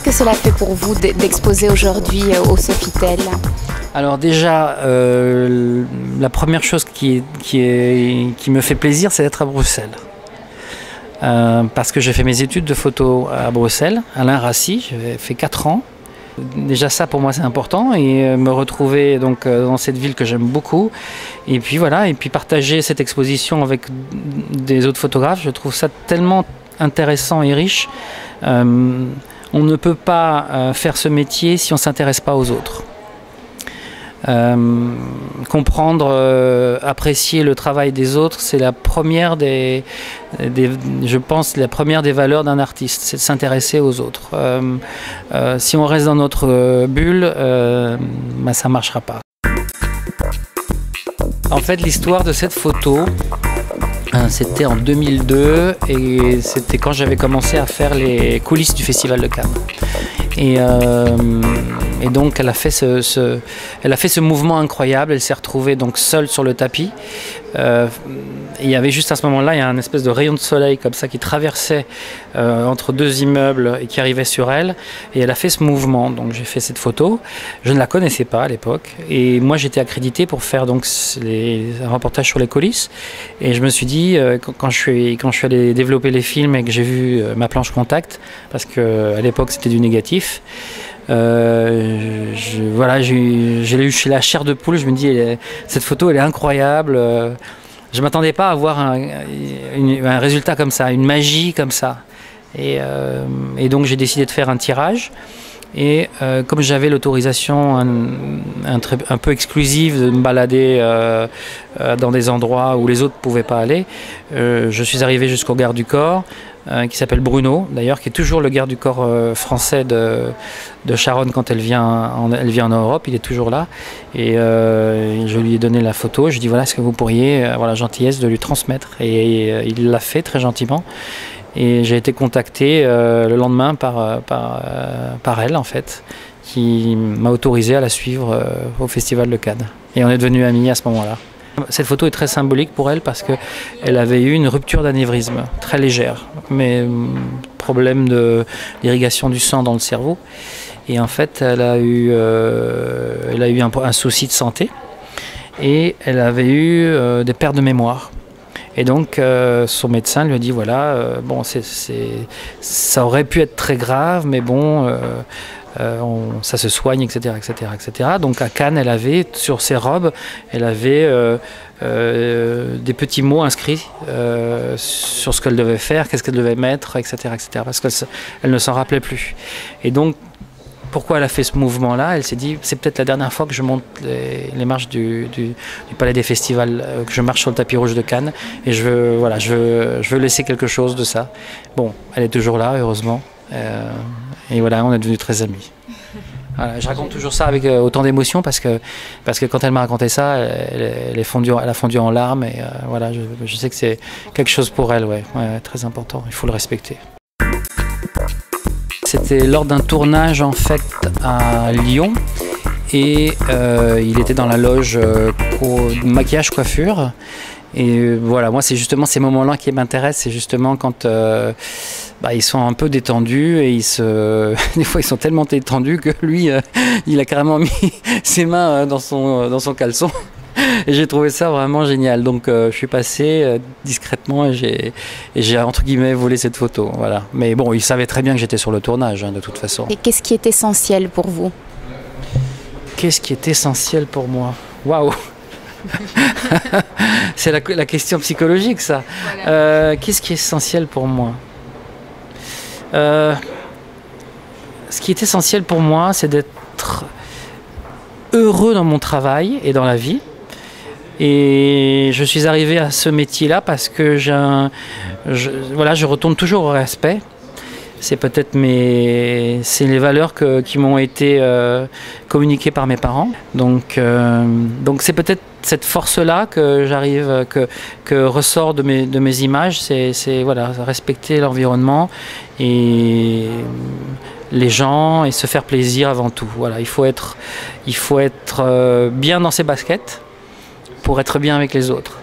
que cela fait pour vous d'exposer aujourd'hui au Sofitel? Alors déjà, la première chose qui me fait plaisir, c'est d'être à Bruxelles. Parce que j'ai fait mes études de photo à Bruxelles, à l'INRACI, j'ai fait 4 ans. Déjà ça pour moi c'est important et me retrouver donc dans cette ville que j'aime beaucoup et puis voilà, et puis partager cette exposition avec des autres photographes, je trouve ça tellement intéressant et riche. On ne peut pas faire ce métier si on ne s'intéresse pas aux autres. Comprendre, apprécier le travail des autres, c'est la première je pense, la première des valeurs d'un artiste, c'est de s'intéresser aux autres. Si on reste dans notre bulle, ça ne marchera pas. En fait, l'histoire de cette photo, c'était en 2002 et c'était quand j'avais commencé à faire les coulisses du Festival de Cannes. Et donc elle a fait ce mouvement incroyable, elle s'est retrouvée donc seule sur le tapis. Il y avait juste à ce moment-là, il y a un espèce de rayon de soleil comme ça qui traversait entre 2 immeubles et qui arrivait sur elle. Et elle a fait ce mouvement, donc j'ai fait cette photo. Je ne la connaissais pas à l'époque. Et moi j'étais accrédité pour faire donc un reportage sur les coulisses. Et je me suis dit, quand je suis allé développer les films et que j'ai vu ma planche contact, parce qu'à l'époque c'était du négatif, voilà, j'ai eu la chair de poule. Je me dis, cette photo elle est incroyable. Je ne m'attendais pas à voir un résultat comme ça, une magie comme ça. Et donc j'ai décidé de faire un tirage. Et comme j'avais l'autorisation un peu exclusive de me balader dans des endroits où les autres ne pouvaient pas aller, je suis arrivé jusqu'au garde du corps, qui s'appelle Bruno, d'ailleurs, qui est toujours le garde du corps français de Sharon quand elle vient en Europe, il est toujours là. Et je lui ai donné la photo, je lui ai dit voilà, est-ce que vous pourriez avoir la gentillesse de lui transmettre? Et il l'a fait très gentiment. Et j'ai été contacté le lendemain par elle, en fait, qui m'a autorisé à la suivre au Festival de Cannes. Et on est devenus amis à ce moment-là. Cette photo est très symbolique pour elle parce qu'elle avait eu une rupture d'anévrisme très légère, mais problème d'irrigation du sang dans le cerveau. Et en fait, elle a eu un souci de santé et elle avait eu des pertes de mémoire. Et donc son médecin lui a dit voilà, bon, ça aurait pu être très grave, mais bon, ça se soigne, etc., etc., etc. Donc à Cannes, elle avait sur ses robes, elle avait des petits mots inscrits sur ce qu'elle devait faire, qu'est-ce qu'elle devait mettre, etc., etc. Parce qu'elle ne s'en rappelait plus. Et donc pourquoi elle a fait ce mouvement-là? Elle s'est dit, c'est peut-être la dernière fois que je monte les marches du Palais des Festivals, que je marche sur le tapis rouge de Cannes, et je veux laisser quelque chose de ça. Bon, elle est toujours là, heureusement, et voilà, on est devenus très amis. Voilà, je raconte toujours ça avec autant d'émotion parce que quand elle m'a raconté ça, elle a fondu en larmes, et voilà, je sais que c'est quelque chose pour elle, ouais, très important, il faut le respecter. C'était lors d'un tournage en fait à Lyon et il était dans la loge maquillage coiffure et voilà, moi c'est justement ces moments-là qui m'intéressent, c'est justement quand ils sont un peu détendus et des fois ils sont tellement détendus que lui il a carrément mis ses mains dans son caleçon. Et j'ai trouvé ça vraiment génial, donc je suis passé discrètement et j'ai entre guillemets volé cette photo, voilà. Mais bon, il savait très bien que j'étais sur le tournage, de toute façon. Et qu'est-ce qui est essentiel pour vous? Qu'est-ce qui est essentiel pour moi? Waouh. C'est la question psychologique, ça. Voilà. Qu'est-ce qui est essentiel pour moi? Ce qui est essentiel pour moi, c'est d'être heureux dans mon travail et dans la vie. Et je suis arrivé à ce métier-là parce que je retourne toujours au respect. C'est peut-être c'est les valeurs qui m'ont été communiquées par mes parents. Donc c'est peut-être cette force-là que que ressort de mes images. C'est voilà, respecter l'environnement et les gens et se faire plaisir avant tout. Voilà, il faut être bien dans ses baskets pour être bien avec les autres.